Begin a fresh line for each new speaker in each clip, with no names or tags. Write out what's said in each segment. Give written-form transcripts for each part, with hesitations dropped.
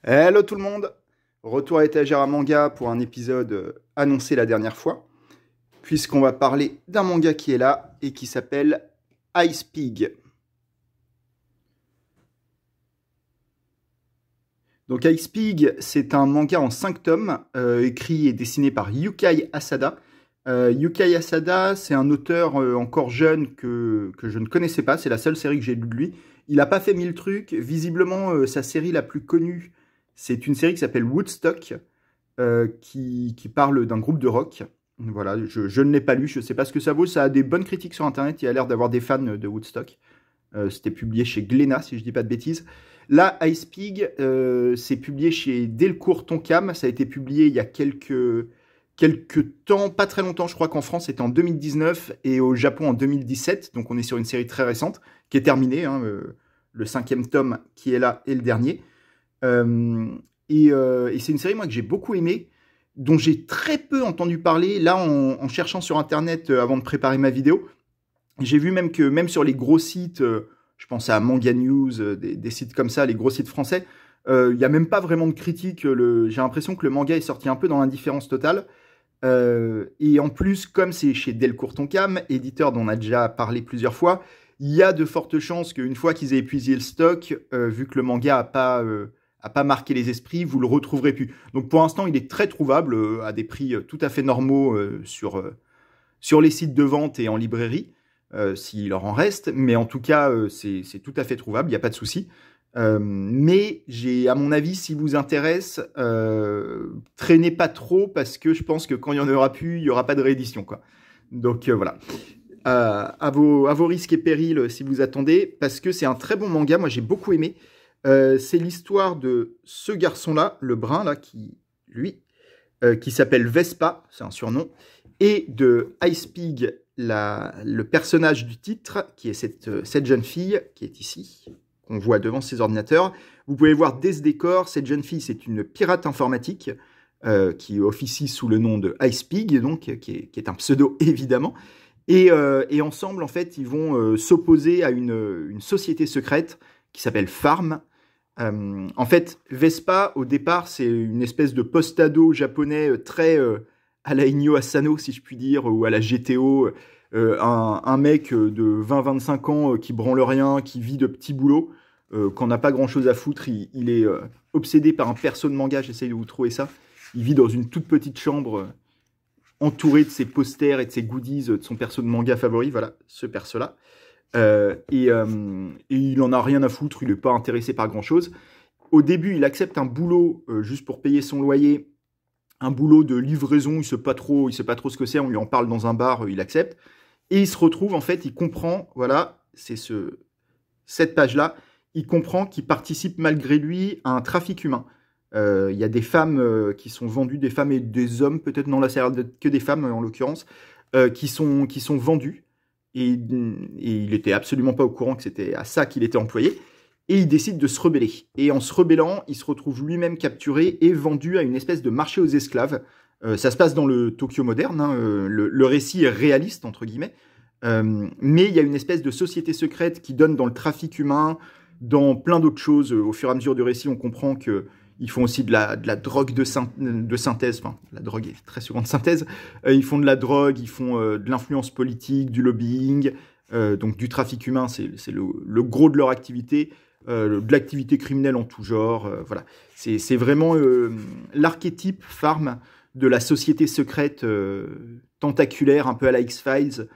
Hello tout le monde! Retour à étagère à manga pour un épisode annoncé la dernière fois, puisqu'on va parler d'un manga qui est là et qui s'appelle Ice Pig. Donc Ice Pig, c'est un manga en 5 tomes, écrit et dessiné par Yukai Asada. Yukai Asada, c'est un auteur encore jeune que je ne connaissais pas, c'est la seule série que j'ai lue de lui. Il n'a pas fait 1000 trucs, visiblement sa série la plus connue, c'est une série qui s'appelle Woodstock, qui parle d'un groupe de rock. Voilà, je ne l'ai pas lu, je ne sais pas ce que ça vaut, ça a des bonnes critiques sur internet, il a l'air d'avoir des fans de Woodstock. C'était publié chez Glénat, si je ne dis pas de bêtises. Là, Ice Pig, c'est publié chez Delcourt Tonkam. Ça a été publié il y a quelques temps, pas très longtemps. Je crois qu'en France, c'était en 2019 et au Japon en 2017. Donc, on est sur une série très récente qui est terminée. Hein, le 5e tome qui est là et le dernier. Et c'est une série, moi, que j'ai beaucoup aimée, dont j'ai très peu entendu parler. Là, en cherchant sur Internet avant de préparer ma vidéo, j'ai vu même que même sur les gros sites, je pense à Manga News, des sites comme ça, les gros sites français, il n'y a même pas vraiment de critique. J'ai l'impression que le manga est sorti un peu dans l'indifférence totale. Et en plus, comme c'est chez Delcourt Tonkam, éditeur dont on a déjà parlé plusieurs fois, il y a de fortes chances qu'une fois qu'ils aient épuisé le stock, vu que le manga a pas marqué les esprits, vous le retrouverez plus. Donc pour l'instant, il est très trouvable à des prix tout à fait normaux sur les sites de vente et en librairie, s'il leur en reste. Mais en tout cas, c'est tout à fait trouvable, il n'y a pas de souci. Mais à mon avis, si vous intéresse, traînez pas trop parce que je pense que quand il y en aura plus, il y aura pas de réédition, quoi. Donc voilà. À vos risques et périls si vous attendez, parce que c'est un très bon manga. Moi, j'ai beaucoup aimé. C'est l'histoire de ce garçon-là, le brun là, qui s'appelle Vespa, c'est un surnom, et de Ice Pig, le personnage du titre, qui est cette jeune fille qui est ici, qu'on voit devant ses ordinateurs. Vous pouvez voir dès ce décor, cette jeune fille, c'est une pirate informatique qui officie sous le nom de Ice Pig, donc, qui est un pseudo évidemment. Et ensemble, en fait, ils vont s'opposer à une société secrète qui s'appelle Farm. En fait, Vespa, au départ, c'est une espèce de post-ado japonais très à la Inyo Asano, si je puis dire, ou à la GTO. Un mec de 20-25 ans qui branle rien, qui vit de petits boulots, qu'on n'a pas grand-chose à foutre. Il est obsédé par un perso de manga, j'essaye de vous trouver ça. Il vit dans une toute petite chambre entouré de ses posters et de ses goodies de son perso de manga favori. Voilà, ce perso-là. Et il en a rien à foutre, il n'est pas intéressé par grand chose. Au début, il accepte un boulot juste pour payer son loyer, un boulot de livraison, il sait pas trop ce que c'est, on lui en parle dans un bar, il accepte. Et il se retrouve, en fait, il comprend, voilà, c'est cette page-là, il comprend qu'il participe malgré lui à un trafic humain. Il y a des femmes qui sont vendues, des femmes et des hommes, peut-être non, là ça a l'air d'être que des femmes en l'occurrence, qui sont vendues. Et il était absolument pas au courant que c'était à ça qu'il était employé. Et il décide de se rebeller. Et en se rebellant, il se retrouve lui-même capturé et vendu à une espèce de marché aux esclaves. Ça se passe dans le Tokyo moderne. Hein, le récit est réaliste, entre guillemets. Mais il y a une espèce de société secrète qui donne dans le trafic humain, dans plein d'autres choses. Au fur et à mesure du récit, on comprend que ils font aussi de la drogue de synthèse. Enfin, la drogue est très souvent de synthèse. Ils font de la drogue, ils font de l'influence politique, du lobbying, donc du trafic humain, c'est le gros de leur activité, de l'activité criminelle en tout genre. Voilà, c'est vraiment l'archétype Farm de la société secrète tentaculaire, un peu à la X-Files,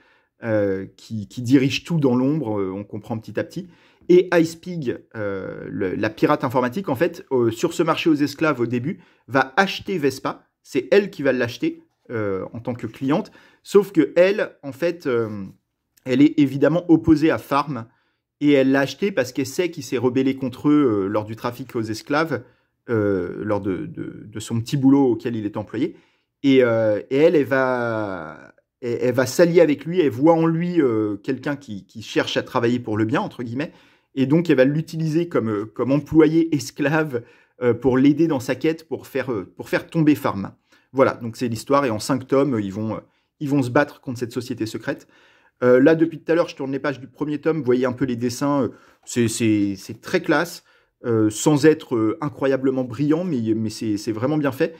qui dirige tout dans l'ombre, on comprend petit à petit. Et Ice Pig, la pirate informatique, en fait, sur ce marché aux esclaves au début, va acheter Vespa. C'est elle qui va l'acheter en tant que cliente. Sauf que elle, en fait, elle est évidemment opposée à Farm. Et elle l'a acheté parce qu'elle sait qu'il s'est rebellé contre eux lors du trafic aux esclaves, lors de son petit boulot auquel il est employé. Et elle va s'allier avec lui. Elle voit en lui quelqu'un qui cherche à travailler pour le bien, entre guillemets. Et donc, elle va l'utiliser comme employé esclave pour l'aider dans sa quête pour faire tomber Farm. Voilà, donc c'est l'histoire. Et en 5 tomes, ils vont se battre contre cette société secrète. Là, depuis tout à l'heure, je tourne les pages du premier tome. Vous voyez un peu les dessins. C'est très classe. sans être incroyablement brillant, mais c'est vraiment bien fait.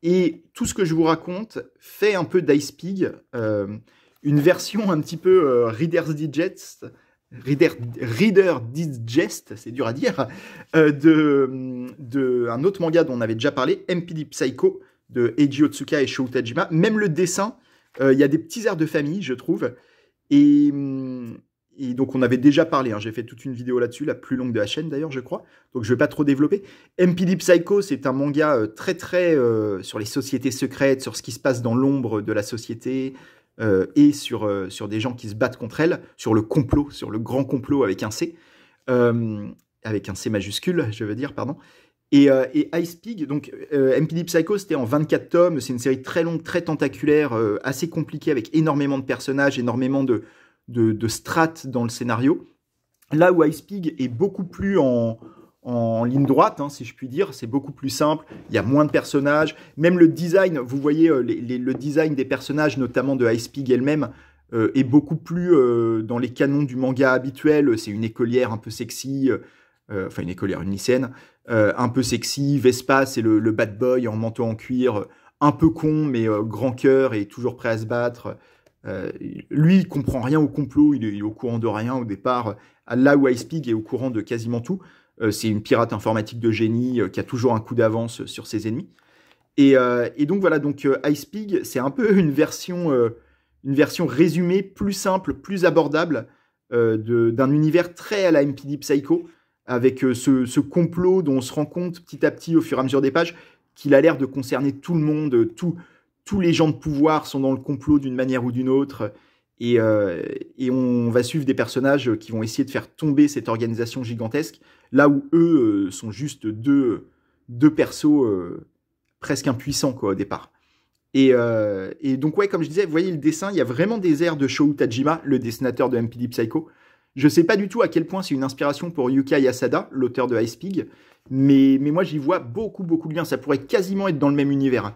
Et tout ce que je vous raconte fait un peu d'Ice-Pig, une version un petit peu Reader Digest, c'est dur à dire, de un autre manga dont on avait déjà parlé, MPD Psycho, de Eiji Otsuka et Sho Utajima. Même le dessin, il y a des petits airs de famille, je trouve. Et, et donc, on avait déjà parlé, hein, j'ai fait toute une vidéo là-dessus, la plus longue de la chaîne d'ailleurs, je crois. Donc, je ne vais pas trop développer. MPD Psycho, c'est un manga très sur les sociétés secrètes, sur ce qui se passe dans l'ombre de la société, et sur des gens qui se battent contre elle, sur le complot, sur le grand complot avec un C, avec un C majuscule, je veux dire, pardon. Et Ice-Pig, donc MPD Psycho, c'était en 24 tomes, c'est une série très longue, très tentaculaire, assez compliquée, avec énormément de personnages, énormément de strates dans le scénario. Là où Ice-Pig est beaucoup plus en ligne droite, hein, si je puis dire, c'est beaucoup plus simple, il y a moins de personnages, même le design, vous voyez le design des personnages, notamment de Ice-Pig elle-même, est beaucoup plus dans les canons du manga habituel, c'est une écolière un peu sexy, enfin une écolière, une lycéenne, un peu sexy, Vespa c'est le bad boy en manteau en cuir, un peu con mais grand cœur et toujours prêt à se battre. Lui il comprend rien au complot, il est au courant de rien au départ, là où Ice-Pig est au courant de quasiment tout. C'est une pirate informatique de génie qui a toujours un coup d'avance sur ses ennemis. Et donc voilà, donc Ice-Pig, c'est un peu une version résumée, plus simple, plus abordable d'un univers très à la MPD Psycho, avec ce complot dont on se rend compte petit à petit au fur et à mesure des pages qu'il a l'air de concerner tout le monde, tous les gens de pouvoir sont dans le complot d'une manière ou d'une autre. Et on va suivre des personnages qui vont essayer de faire tomber cette organisation gigantesque, là où eux sont juste deux persos presque impuissants quoi, au départ. Et donc ouais, comme je disais, vous voyez le dessin, il y a vraiment des airs de Sho Utajima, le dessinateur de MPD Psycho. Je sais pas du tout à quel point c'est une inspiration pour Yuka Yasada, l'auteur de Ice-Pig, mais moi j'y vois beaucoup de liens. Ça pourrait quasiment être dans le même univers.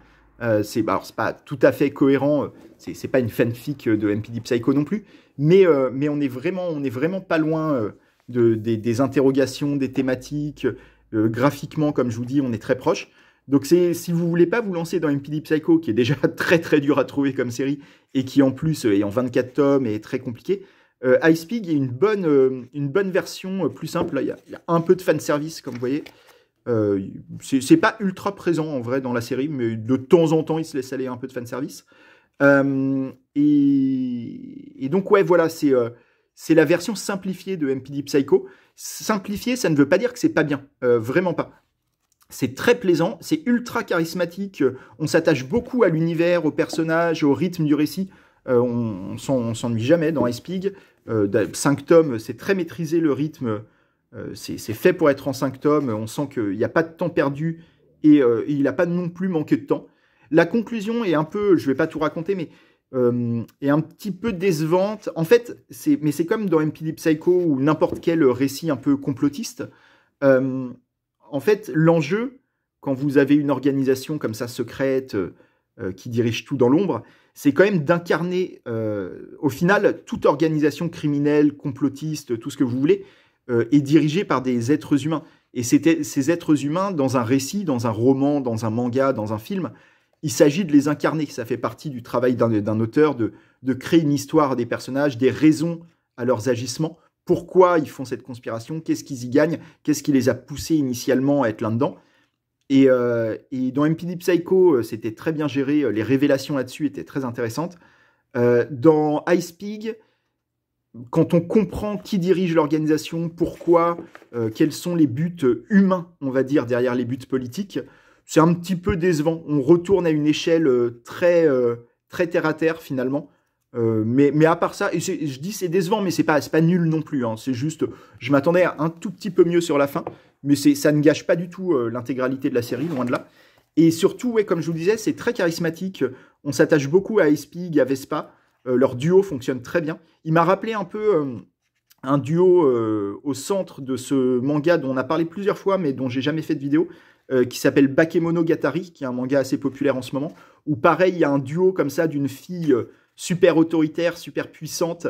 C'est pas tout à fait cohérent, c'est pas une fanfic de MPD Psycho non plus, mais on est vraiment pas loin des interrogations, des thématiques. Graphiquement, comme je vous dis, on est très proche. Donc si vous voulez pas vous lancer dans MPD Psycho, qui est déjà très dur à trouver comme série, et qui en plus est en 24 tomes et est très compliqué, Ice-Pig est une bonne version plus simple. Là, il y a un peu de fanservice, comme vous voyez. C'est pas ultra présent en vrai dans la série, mais de temps en temps il se laisse aller un peu de fanservice. Et donc ouais, voilà, c'est la version simplifiée de MPD Psycho. Simplifiée, ça ne veut pas dire que c'est pas bien, vraiment pas. C'est très plaisant, c'est ultra charismatique, on s'attache beaucoup à l'univers, aux personnages, au rythme du récit. On s'ennuie jamais dans Ice-Pig. 5 tomes, c'est très maîtrisé le rythme. C'est fait pour être en 5 tomes. On sent qu'il n'y a pas de temps perdu et il n'a pas non plus manqué de temps. La conclusion est un peu, je ne vais pas tout raconter, mais est un petit peu décevante. En fait, c'est comme dans MPD Psycho ou n'importe quel récit un peu complotiste. En fait, l'enjeu, quand vous avez une organisation comme ça secrète qui dirige tout dans l'ombre, c'est quand même d'incarner, au final, toute organisation criminelle, complotiste, tout ce que vous voulez, est dirigée par des êtres humains. Et ces êtres humains, dans un récit, dans un roman, dans un manga, dans un film, il s'agit de les incarner. Ça fait partie du travail d'un auteur, de créer une histoire des personnages, des raisons à leurs agissements. Pourquoi ils font cette conspiration? Qu'est-ce qu'ils y gagnent? Qu'est-ce qui les a poussés initialement à être là-dedans? Et dans MPD Psycho, c'était très bien géré. Les révélations là-dessus étaient très intéressantes. Dans Ice-Pig, quand on comprend qui dirige l'organisation, pourquoi, quels sont les buts humains, on va dire, derrière les buts politiques, c'est un petit peu décevant. On retourne à une échelle très terre-à-terre, finalement. Mais à part ça, et je dis c'est décevant, mais c'est pas nul non plus. Hein. C'est juste, je m'attendais à un tout petit peu mieux sur la fin, mais ça ne gâche pas du tout l'intégralité de la série, loin de là. Et surtout, ouais, comme je vous disais, c'est très charismatique. On s'attache beaucoup à Ice-Pig, à Vespa. Leur duo fonctionne très bien. Il m'a rappelé un peu un duo au centre de ce manga dont on a parlé plusieurs fois, mais dont j'ai jamais fait de vidéo, qui s'appelle Bakemonogatari, qui est un manga assez populaire en ce moment, où pareil, il y a un duo comme ça d'une fille super autoritaire, super puissante,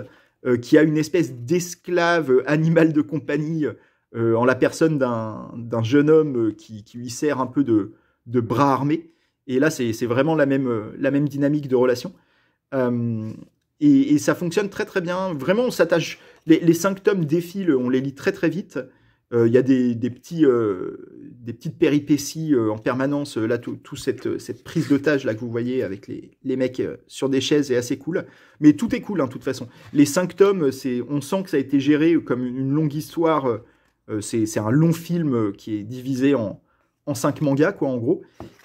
qui a une espèce d'esclave animal de compagnie en la personne d'un jeune homme qui lui sert un peu de bras armé. Et là, c'est vraiment la même dynamique de relation. Euh, et ça fonctionne très très bien. Vraiment, on s'attache. Les 5 tomes défilent, on les lit très très vite. Il y a des petites péripéties en permanence. Là, tout cette prise d'otage là que vous voyez avec les mecs sur des chaises est assez cool. Mais tout est cool, hein, de toute façon. Les 5 tomes, on sent que ça a été géré comme une longue histoire. C'est un long film qui est divisé en 5 mangas, quoi, en gros.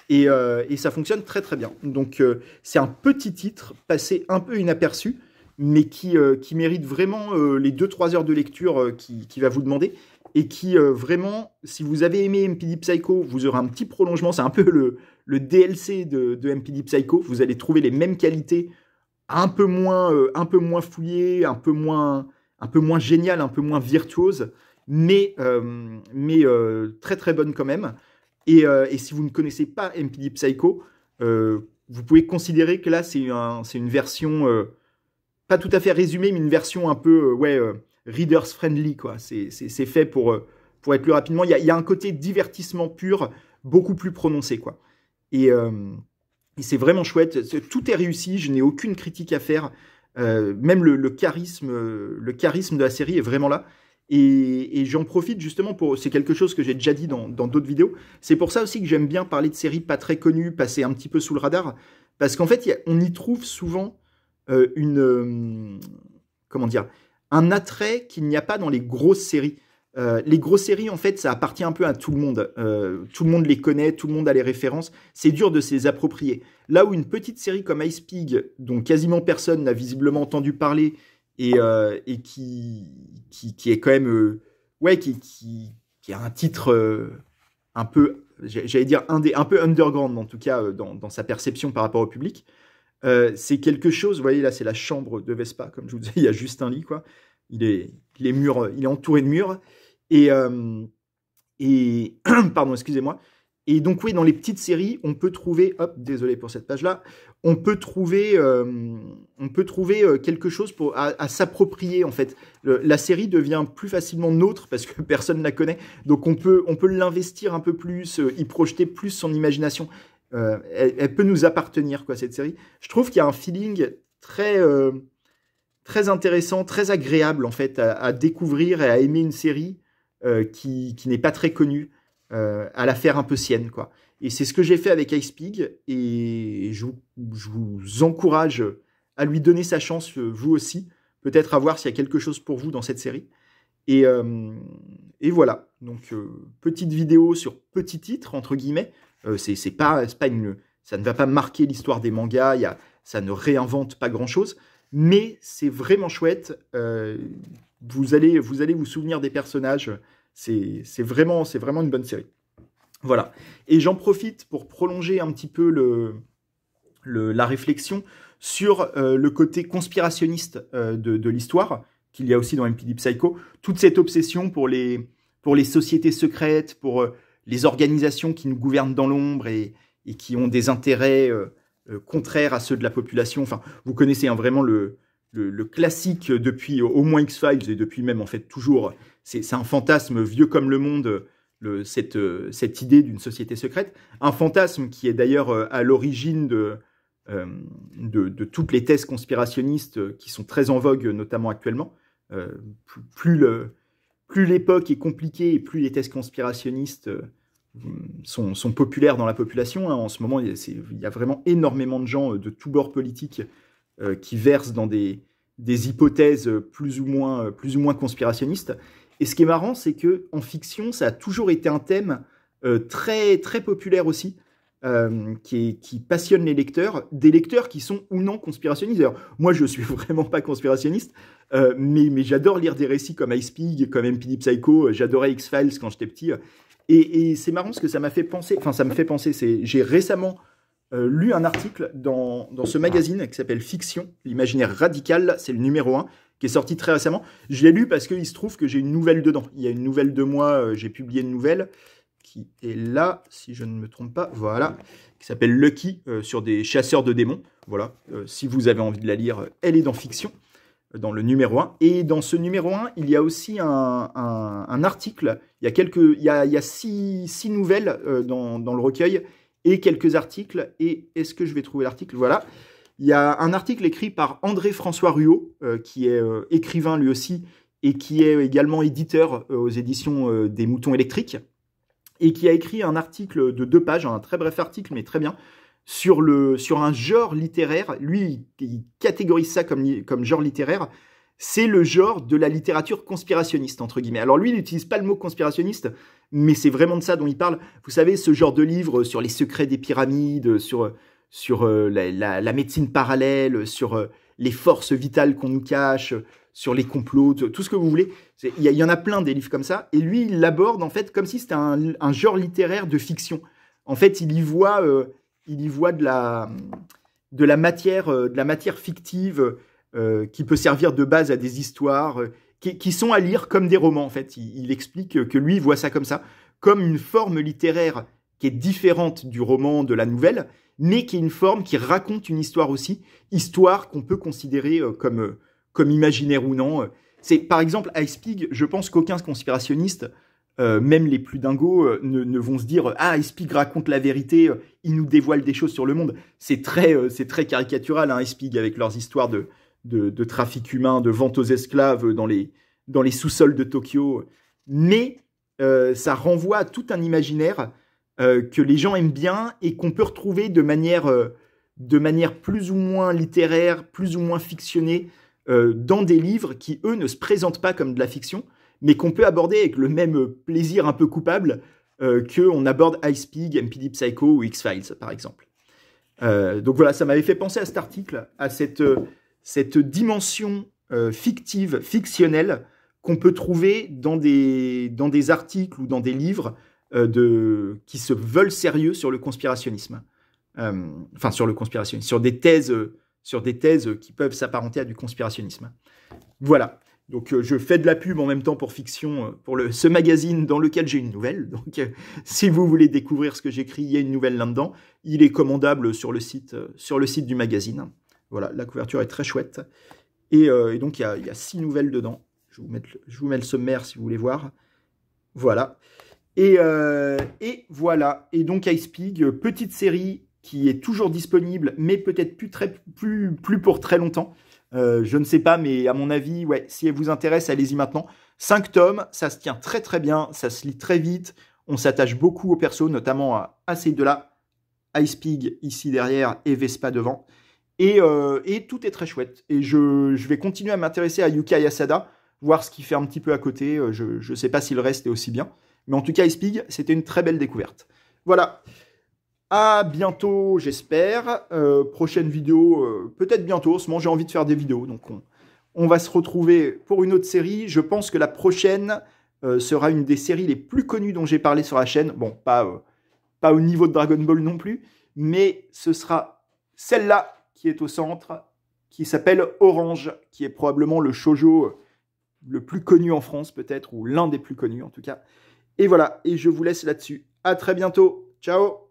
Et ça fonctionne très très bien. Donc c'est un petit titre passé un peu inaperçu, mais qui mérite vraiment les 2-3 heures de lecture qui va vous demander, et qui vraiment, si vous avez aimé MPD Psycho, vous aurez un petit prolongement. C'est un peu le DLC de MPD Psycho. Vous allez trouver les mêmes qualités, un peu moins fouillées, un peu moins géniales, un peu moins virtuoses, mais très très bonnes quand même. Et si vous ne connaissez pas MPD Psycho, vous pouvez considérer que là, c'est une version pas tout à fait résumée, mais une version un peu readers friendly, quoi. C'est fait pour être plus rapidement. Il y a un côté divertissement pur, beaucoup plus prononcé, quoi. Et c'est vraiment chouette. Tout est réussi. Je n'ai aucune critique à faire. Même le charisme de la série est vraiment là. Et j'en profite justement c'est quelque chose que j'ai déjà dit dans d'autres vidéos. C'est pour ça aussi que j'aime bien parler de séries pas très connues, passer un petit peu sous le radar, parce qu'en fait, on y trouve souvent comment dire, un attrait qu'il n'y a pas dans les grosses séries. Les grosses séries, en fait, ça appartient un peu à tout le monde. Tout le monde les connaît, tout le monde a les références. C'est dur de se les approprier. Là où une petite série comme Ice Pig, dont quasiment personne n'a visiblement entendu parler, et qui est quand même qui a un titre un peu, j'allais dire un peu underground, en tout cas dans sa perception par rapport au public. C'est quelque chose, vous voyez là, c'est la chambre de Vespa, comme je vous disais, il y a juste un lit, quoi. Il est entouré de murs, et pardon, excusez-moi. Et donc oui, dans les petites séries, on peut trouver, hop, désolé pour cette page-là, on peut trouver quelque chose à s'approprier, en fait. La série devient plus facilement nôtre parce que personne ne la connaît, donc on peut l'investir un peu plus, y projeter plus son imagination. Elle peut nous appartenir, quoi, cette série. Je trouve qu'il y a un feeling très intéressant, très agréable, en fait, à découvrir et à aimer une série qui n'est pas très connue, à la faire un peu sienne, quoi. Et c'est ce que j'ai fait avec Ice Pig, et je vous encourage à lui donner sa chance, vous aussi, peut-être à voir s'il y a quelque chose pour vous dans cette série. Et voilà, donc petite vidéo sur petit titre, entre guillemets. C'est pas ça ne va pas marquer l'histoire des mangas, ça ne réinvente pas grand-chose, mais c'est vraiment chouette. Vous allez vous souvenir des personnages. C'est vraiment une bonne série. Voilà. Et j'en profite pour prolonger un petit peu la réflexion sur le côté conspirationniste de l'histoire, qu'il y a aussi dans MPD Psycho. Toute cette obsession pour les sociétés secrètes, pour les organisations qui nous gouvernent dans l'ombre et qui ont des intérêts contraires à ceux de la population. Enfin, vous connaissez vraiment le classique depuis au moins X-Files, et depuis même en fait toujours. C'est un fantasme vieux comme le monde, cette idée d'une société secrète. Un fantasme qui est d'ailleurs à l'origine de toutes les thèses conspirationnistes qui sont très en vogue, notamment actuellement. Plus l'époque est compliquée, et plus les thèses conspirationnistes sont populaires dans la population. Hein. En ce moment, il y a vraiment énormément de gens de tous bords politiques qui versent dans des hypothèses plus ou moins conspirationnistes. Et ce qui est marrant, c'est que en fiction, ça a toujours été un thème très très populaire aussi, qui passionne les lecteurs, des lecteurs qui sont ou non conspirationnistes. D'ailleurs, moi, je suis vraiment pas conspirationniste, mais j'adore lire des récits comme Ice Pig, comme MPD Psycho. J'adorais X-Files quand j'étais petit. Et c'est marrant parce que ça me fait penser. J'ai récemment lu un article dans ce magazine qui s'appelle Fiction, l'imaginaire radical, c'est le numéro 1, qui est sorti très récemment. Je l'ai lu parce qu'il se trouve que j'ai une nouvelle dedans. Il y a une nouvelle de moi, j'ai publié une nouvelle qui est là, si je ne me trompe pas, voilà, qui s'appelle Lucky, sur des chasseurs de démons. Voilà, si vous avez envie de la lire, elle est dans Fiction. dans le numéro 1. Et dans ce numéro 1, il y a aussi un article. Il y a six nouvelles dans le recueil et quelques articles. Et est-ce que je vais trouver l'article? Voilà. Il y a un article écrit par André-François Ruot, qui est écrivain lui aussi, et qui est également éditeur aux éditions des Moutons électriques, et qui a écrit un article de 2 pages, un très bref article, mais très bien, sur un genre littéraire. Lui, il catégorise ça comme genre littéraire. C'est le genre de la littérature conspirationniste, entre guillemets. Alors lui, il n'utilise pas le mot conspirationniste, mais c'est vraiment de ça dont il parle. Vous savez, ce genre de livre sur les secrets des pyramides, sur la médecine parallèle, sur les forces vitales qu'on nous cache, sur les complots, tout ce que vous voulez. Il y en a plein des livres comme ça. Et lui, il l'aborde en fait comme si c'était un genre littéraire de fiction. En fait, il y voit de la matière fictive qui peut servir de base à des histoires qui sont à lire comme des romans. En fait, il explique que lui, il voit ça comme ça, comme une forme littéraire qui est différente du roman, de la nouvelle, mais qui est une forme qui raconte une histoire aussi, histoire qu'on peut considérer comme imaginaire ou non. C'est par exemple Ice Pig. Je pense qu'aucun conspirationniste, même les plus dingos, ne vont se dire ah, Ice Pig raconte la vérité, il nous dévoile des choses sur le monde. C'est très caricatural, hein, Ice Pig, avec leurs histoires de trafic humain, de vente aux esclaves dans les sous-sols de Tokyo. Mais ça renvoie à tout un imaginaire que les gens aiment bien et qu'on peut retrouver de manière plus ou moins littéraire, plus ou moins fictionnée, dans des livres qui, eux, ne se présentent pas comme de la fiction, mais qu'on peut aborder avec le même plaisir un peu coupable qu'on aborde Ice Pig, MPD Psycho ou X-Files, par exemple. Donc voilà, ça m'avait fait penser à cet article, à cette dimension fictive, fictionnelle, qu'on peut trouver dans des articles ou dans des livres qui se veulent sérieux sur le conspirationnisme. Enfin, sur le conspirationnisme, sur des thèses qui peuvent s'apparenter à du conspirationnisme. Voilà. Donc, je fais de la pub en même temps pour Fiction, pour ce magazine dans lequel j'ai une nouvelle. Donc, si vous voulez découvrir ce que j'écris, il y a une nouvelle là-dedans. Il est commandable sur le site du magazine. Voilà, la couverture est très chouette. Et donc, il y a 6 nouvelles dedans. Je vous mets le sommaire si vous voulez voir. Voilà. Et voilà. Et donc, Ice Pig, petite série qui est toujours disponible, mais peut-être plus pour très longtemps. Je ne sais pas, mais à mon avis, ouais, si elle vous intéresse, allez-y maintenant. 5 tomes, ça se tient très très bien, ça se lit très vite, on s'attache beaucoup aux persos, notamment à ces deux-là, Ice Pig ici derrière et Vespa devant. Et tout est très chouette. Et je vais continuer à m'intéresser à Yuka Yasada, voir ce qu'il fait un petit peu à côté. Je ne sais pas si le reste est aussi bien. Mais en tout cas, Ice Pig, c'était une très belle découverte. Voilà. À bientôt, j'espère. Prochaine vidéo, peut-être bientôt. En ce moment, j'ai envie de faire des vidéos. Donc, on va se retrouver pour une autre série. Je pense que la prochaine sera une des séries les plus connues dont j'ai parlé sur la chaîne. Bon, pas au niveau de Dragon Ball non plus. Mais ce sera celle-là qui est au centre, qui s'appelle Orange, qui est probablement le shoujo le plus connu en France, peut-être, ou l'un des plus connus, en tout cas. Et voilà, et je vous laisse là-dessus. À très bientôt. Ciao!